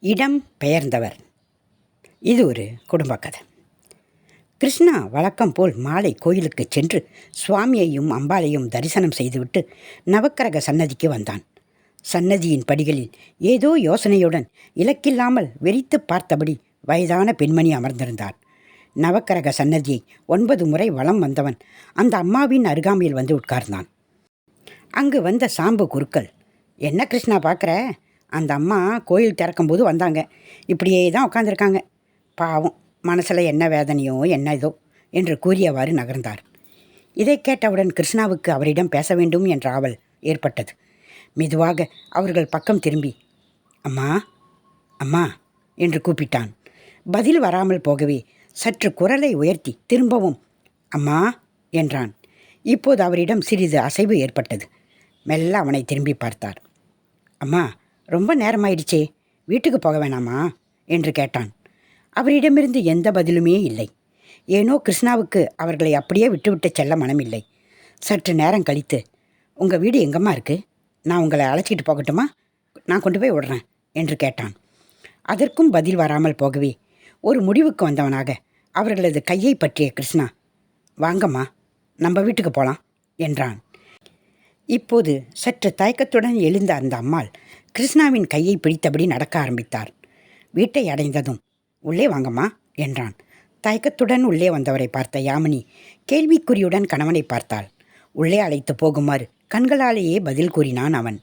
இடம் பெயர்ந்தவர். இது ஒரு குடும்ப கதை. கிருஷ்ணா வழக்கம் போல் மாலை கோயிலுக்கு சென்று சுவாமியையும் அம்பாளையும் தரிசனம் செய்துவிட்டு நவக்கிரக சன்னதிக்கு வந்தான். சன்னதியின் படிகளில் ஏதோ யோசனையுடன் இலக்கில்லாமல் வெறித்து பார்த்தபடி வயதான பெண்மணி அமர்ந்திருந்தார். நவக்கிரக சன்னதியை 9 முறை வலம் வந்தவன் அந்த அம்மாவின் அருகாமையில் வந்து உட்கார்ந்தான். அங்கு வந்த சாம்பு குருக்கள், என்ன கிருஷ்ணா பார்க்குற? அந்த அம்மா கோயில் திறக்கும்போது வந்தாங்க, இப்படியே தான் உட்காந்துருக்காங்க, பாவம், மனசில் என்ன வேதனையோ என்ன இதோ என்று கூறியவாறு நகர்ந்தார். இதை கேட்டவுடன் கிருஷ்ணாவுக்கு அவரிடம் பேச வேண்டும் என்ற ஆவல் ஏற்பட்டது. மெதுவாக அவர்கள் பக்கம் திரும்பி, அம்மா அம்மா என்று கூப்பிட்டான். பதில் வராமல் போகவே சற்று குரலை உயர்த்தி திரும்பவும் அம்மா என்றான். இப்போது அவரிடம் சிறிது அசைவு ஏற்பட்டது. மெல்ல அவனை திரும்பி பார்த்தார். அம்மா, ரொம்ப நேரமாயிடுச்சே, வீட்டுக்கு போக வேணாமா என்று கேட்டான். அவரிடமிருந்து எந்த பதிலுமே இல்லை. ஏனோ கிருஷ்ணாவுக்கு அவர்களை அப்படியே விட்டுவிட்டு செல்ல மனமில்லை. சற்று நேரம் கழித்து, உங்கள் வீடு எங்கம்மா இருக்குது? நான் உங்களை அழைச்சிட்டு போகட்டுமா? நான் கொண்டு போய் விடுறேன் என்று கேட்டான். அதற்கும் பதில் வராமல் போகவே ஒரு முடிவுக்கு வந்தவனாக அவர்களது கையை பற்றிய கிருஷ்ணா, வாங்கம்மா, நம்ம வீட்டுக்கு போகலாம் என்றான். இப்போது சற்று தயக்கத்துடன் எழுந்த அந்த அம்மாள் கிருஷ்ணாவின் கையை பிடித்தபடி நடக்க ஆரம்பித்தார். வீட்டை அடைந்ததும், உள்ளே வாங்கம்மா என்றான். தயக்கத்துடன் உள்ளே வந்தவரை பார்த்த யாமினி கேள்விக்குறியுடன் கணவனை பார்த்தாள். உள்ளே அழைத்து போகுமாறு கண்களாலேயே பதில் கூறினான் அவன்.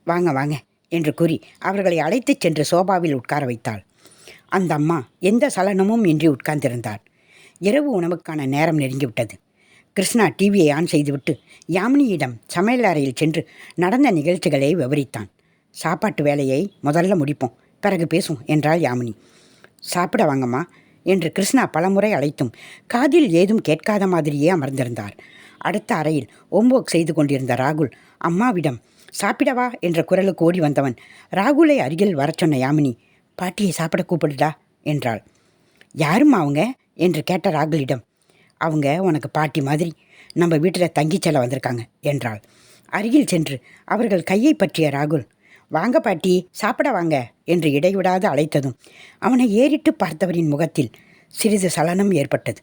வாங்க வாங்க என்று கூறி அவர்களை அழைத்துச் சென்று சோபாவில் உட்கார வைத்தாள். அந்த அம்மா எந்த சலனமும் இன்றி உட்கார்ந்திருந்தார். இரவு உணவுக்கான நேரம் நெருங்கிவிட்டது. கிருஷ்ணா டிவியை ஆன் செய்துவிட்டு யாமினியிடம் சமையல் அறையில் சென்று நடந்த நிகழ்ச்சிகளை விவரித்தான். சாப்பாட்டு வேலையை முதல்ல முடிப்போம், பிறகு பேசும் என்றாள் யாமினி. சாப்பிட வாங்கம்மா என்று கிருஷ்ணா பலமுறை அழைத்தும் காதில் ஏதும் கேட்காத மாதிரியே அமர்ந்திருந்தார். அடுத்த அறையில் ஹோம்ஒர்க் செய்து கொண்டிருந்த ராகுல் அம்மாவிடம் சாப்பிடவா என்ற குரலுக்கு ஓடி வந்தவன் ராகுலை அருகில் வரச் சொன்ன யாமினி, பாட்டியை சாப்பிட கூப்பிடுடா என்றாள். யாரும்மா அவங்க என்று கேட்ட ராகுலிடம், அவங்க உனக்கு பாட்டி மாதிரி, நம்ம வீட்டில் தங்கி செல்ல வந்திருக்காங்க என்றாள். அருகில் சென்று அவர்கள் கையை பற்றிய ராகுல், வாங்க பாட்டி, சாப்பிட வாங்க என்று இடைவிடாது அழைத்ததும் அவனை ஏறிட்டு பார்த்தவரின் முகத்தில் சிறிது சலனம் ஏற்பட்டது.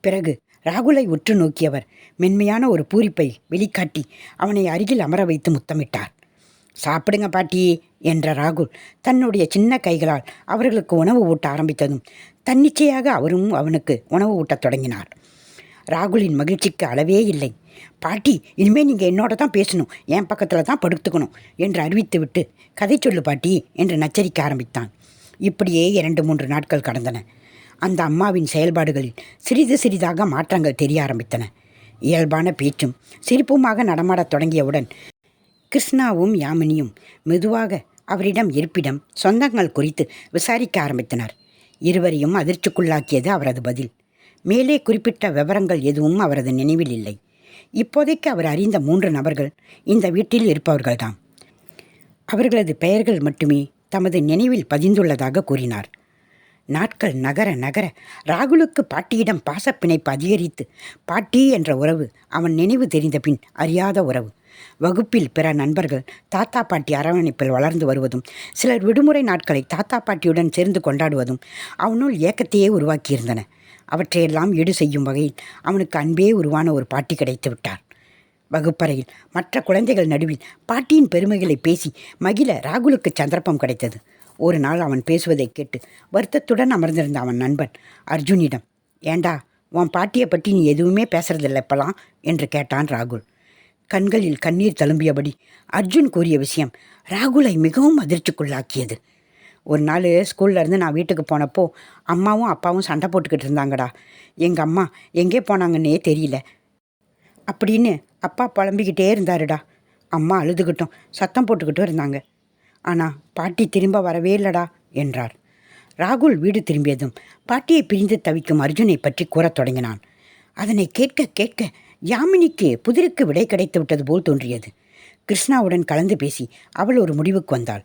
பிறகு ராகுலை உற்று நோக்கியவர் மென்மையான ஒரு பூரிப்பை வெளிக்காட்டி அவனை அருகில் அமர வைத்து முத்தமிட்டார். சாப்பிடுங்க பாட்டி என்ற ராகுல் தன்னுடைய சின்ன கைகளால் அவர்களுக்கு உணவு ஊட்ட ஆரம்பித்ததும் தன்னிச்சையாக அவரும் அவனுக்கு உணவு ஊட்டத் தொடங்கினார். ராகுலின் மகிழ்ச்சிக்கு அளவே இல்லை. பாட்டி, இனிமேல் நீங்கள் என்னோட தான் பேசணும், என் பக்கத்தில் தான் படுத்துக்கணும் என்று அறிவித்துவிட்டு, கதை சொல்லு பாட்டி என்று நச்சரிக்க ஆரம்பித்தான். இப்படியே 2-3 நாட்கள் கடந்தன. அந்த அம்மாவின் செயல்பாடுகளில் சிறிது சிறிதாக மாற்றங்கள் தெரிய ஆரம்பித்தன. இயல்பான பேச்சும் சிரிப்புமாக நடமாடத் தொடங்கியவுடன் கிருஷ்ணாவும் யாமினியும் மெதுவாக அவரிடம் இருப்பிடம், சொந்தங்கள் குறித்து விசாரிக்க ஆரம்பித்தனர். இருவரையும் அதிர்ச்சிக்குள்ளாக்கியது அவரது பதில். மேலே குறிப்பிட்ட விவரங்கள் எதுவும் அவரது நினைவில் இல்லை. இப்போதைக்கு அவர் அறிந்த 3 நபர்கள் இந்த வீட்டில் இருப்பவர்கள்தான். அவர்களது பெயர்கள் மட்டுமே தமது நினைவில் பதிந்துள்ளதாக கூறினார். நாட்கள் நகர நகர ராகுலுக்கு பாட்டியிடம் பாசப்பிணைப்பு அதிகரித்து பாட்டி என்ற உறவு அவன் நினைவு தெரிந்த பின் அறியாத உறவு. வகுப்பில் பிற நண்பர்கள் தாத்தா பாட்டி அரவணைப்பில் வளர்ந்து வருவதும் சிலர் விடுமுறை நாட்களை தாத்தா பாட்டியுடன் சேர்ந்து கொண்டாடுவதும் அவனுள் ஏக்கத்தையே உருவாக்கியிருந்தன. அவற்றையெல்லாம் ஈடு செய்யும் வகையில் அவனுக்கு அன்பே உருவான ஒரு பாட்டி கிடைத்து விட்டார். வகுப்பறையில் மற்ற குழந்தைகள் நடுவில் பாட்டியின் பெருமைகளை பேசி மகிழ ராகுலுக்கு சந்தர்ப்பம் கிடைத்தது. ஒரு நாள் அவன் பேசுவதை கேட்டு வருத்தத்துடன் அமர்ந்திருந்த அவன் நண்பன் அர்ஜுனிடம், ஏண்டா, உன் பாட்டியை பற்றி நீ எதுவுமே பேசுறதில்லை இப்பலாம் என்று கேட்டான் ராகுல். கண்களில் கண்ணீர் தழும்பியபடி அர்ஜுன் கூறிய விஷயம் ராகுலை மிகவும் அதிர்ச்சிக்குள்ளாக்கியது. ஒரு நாள் ஸ்கூல்லேருந்து நான் வீட்டுக்கு போனப்போ அம்மாவும் அப்பாவும் சண்டை போட்டுக்கிட்டு இருந்தாங்கடா. எங்கள் அம்மா எங்கே போனாங்கன்னே தெரியல அப்படின்னு அப்பா புலம்பிக்கிட்டே இருந்தாருடா. அம்மா அழுதுகிட்டும் சத்தம் போட்டுக்கிட்டும் இருந்தாங்க. ஆனால் பாட்டி திரும்ப வரவே இல்லடா என்றார். ராகுல் வீடு திரும்பியதும் பாட்டியை பிரிந்து தவிக்கும் அர்ஜுனை பற்றி கூறத் தொடங்கினான். அதனை கேட்க கேட்க யாமினிக்கு புதிருக்கு விடை கிடைத்து விட்டது போல் தோன்றியது. கிருஷ்ணாவுடன் கலந்து பேசி அவள் ஒரு முடிவுக்கு வந்தாள்.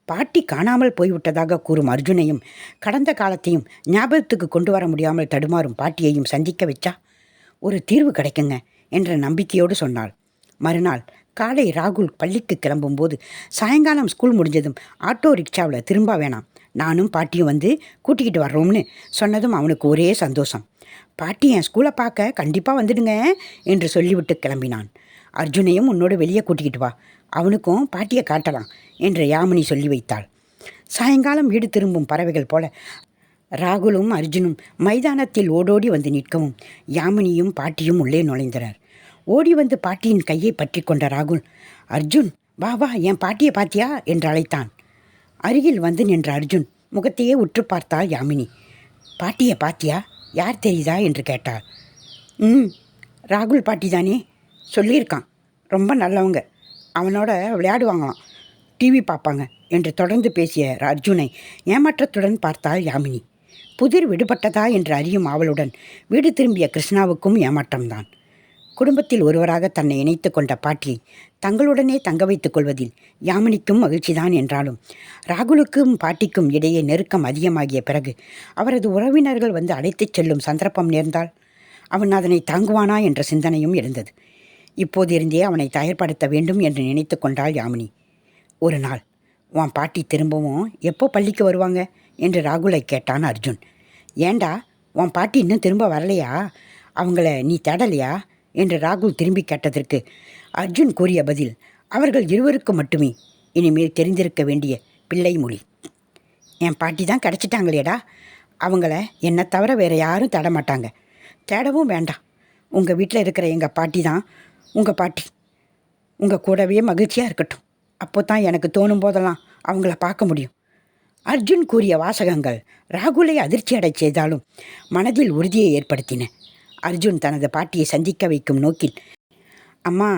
பாட்டி காணாமல் போய்விட்டதாக கூறும் அர்ஜுனையும் கடந்த காலத்தையும் ஞாபகத்துக்கு கொண்டு வர முடியாமல் தடுமாறும் பாட்டியையும் சந்திக்க வச்சா ஒரு தீர்வு கிடைக்குங்க என்ற நம்பிக்கையோடு சொன்னாள். மறுநாள் காலை ராகுல் பள்ளிக்கு கிளம்பும்போது சாயங்காலம் ஸ்கூல் முடிஞ்சதும் ஆட்டோ ரிக்ஷாவில் திரும்ப வேணாம், நானும் பாட்டியும் வந்து கூட்டிக்கிட்டு வர்றோம்னு சொன்னதும் அவனுக்கு ஒரே சந்தோஷம். பாட்டி என் ஸ்கூலை பார்க்க கண்டிப்பாக வந்துடுங்க என்று சொல்லிவிட்டு கிளம்பினான். அர்ஜுனையும் உன்னோடு வெளியே கூட்டிக்கிட்டு வா, அவனுக்கும் பாட்டியை காட்டலாம் என்று யாமினி சொல்லி வைத்தாள். சாயங்காலம் வீடு திரும்பும் பறவைகள் போல ராகுலும் அர்ஜுனும் மைதானத்தில் ஓடோடி வந்து நிற்கவும் யாமினியும் பாட்டியும் உள்ளே நுழைந்தனர். ஓடி வந்து பாட்டியின் கையை பற்றி கொண்ட ராகுல், அர்ஜுன் வா வா, என் பாட்டியை பாத்தியா என்று அழைத்தான். அருகில் வந்து நின்ற அர்ஜுன் முகத்தையே உற்று பார்த்தாள் யாமினி. பாட்டியை பாத்தியா, யார் தெரியுதா என்று கேட்டாள். ராகுல் பாட்டி தானே, சொல்லியிருக்கான், ரொம்ப நல்லவங்க, அவனோட விளையாடுவாங்களாம், டிவி பார்ப்பாங்க என்று தொடர்ந்து பேசிய அர்ஜுனை ஏமாற்றத்துடன் பார்த்தாள் யாமினி. புதிர் விடுபட்டதா என்று அறியும் ஆவலுடன் வீடு திரும்பிய கிருஷ்ணாவுக்கும் ஏமாற்றம்தான். குடும்பத்தில் ஒருவராக தன்னை இணைத்து கொண்ட பாட்டியை தங்களுடனே தங்க வைத்துக் கொள்வதில் யாமினிக்கும் மகிழ்ச்சிதான் என்றாலும் ராகுலுக்கும் பாட்டிக்கும் இடையே நெருக்கம் அதிகமாகிய பிறகு அவரது உறவினர்கள் வந்து அழைத்துச் செல்லும் சந்தர்ப்பம் நேர்ந்தால் அவன் அதனை தாங்குவானா என்ற சிந்தனையும் இருந்தது. இப்போதிருந்தே அவனை தயார்படுத்த வேண்டும் என்று நினைத்து கொண்டாள் யாமினி. ஒரு நாள், உன் பாட்டி திரும்பவும் எப்போ பள்ளிக்கு வருவாங்க என்று ராகுலை கேட்டான் அர்ஜுன். ஏண்டா, உன் பாட்டி இன்னும் திரும்ப வரலையா, அவங்கள நீ தேடலையா என்று ராகுல் திரும்பி கேட்டதற்கு அர்ஜுன் கூறிய பதில் அவர்கள் இருவருக்கு மட்டுமே இனிமேல் தெரிந்திருக்க வேண்டிய பிள்ளை மொழி. என் பாட்டி தான் கிடச்சிட்டாங்களேடா, அவங்கள என்னை தவிர வேறு யாரும் தேட மாட்டாங்க, தேடவும் வேண்டாம். உங்கள் வீட்டில் இருக்கிற எங்கள் பாட்டி தான் உங்கள் பாட்டி, உங்கள் கூடவே மகிழ்ச்சியாக இருக்கட்டும், அப்போ தான் எனக்கு தோணும் போதெல்லாம் அவங்கள பார்க்க முடியும். அர்ஜுன் கூறிய வாசகங்கள் ராகுலை அதிர்ச்சி அடை செய்தாலும் மனதில் உறுதியை ஏற்படுத்தின. அர்ஜுன் தனது பாட்டியை சந்திக்க வைக்கும் நோக்கில், அம்மா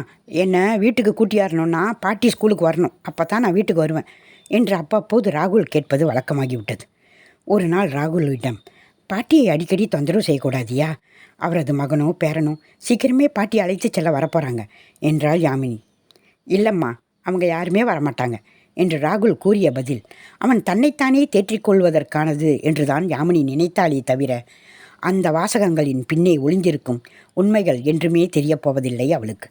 என்னை வீட்டுக்கு கூட்டியாரணுன்னா பாட்டி ஸ்கூலுக்கு வரணும், அப்போ தான் நான் வீட்டுக்கு வருவேன் என்று அப்பப்போது ராகுல் கேட்பது வழக்கமாகிவிட்டது. ஒரு நாள் ராகுலிடம், பாட்டியை அடிக்கடி தொந்தரவு செய்யக்கூடாதியா, அவரது மகனோ பேரனோ சீக்கிரமே பாட்டியை அழைத்து செல்ல வரப்போகிறாங்க என்றாள் யாமினி. இல்லைம்மா, அவங்க யாருமே வரமாட்டாங்க என்று ராகுல் கூறிய பதில் அவன் தன்னைத்தானே தேற்றிக்கொள்வதற்கானது என்றுதான் யாமினி நினைத்தாலே தவிர அந்த வாசகங்களின் பின்னே ஒளிந்திருக்கும் உண்மைகள் என்றுமே தெரியப்போவதில்லை அவளுக்கு.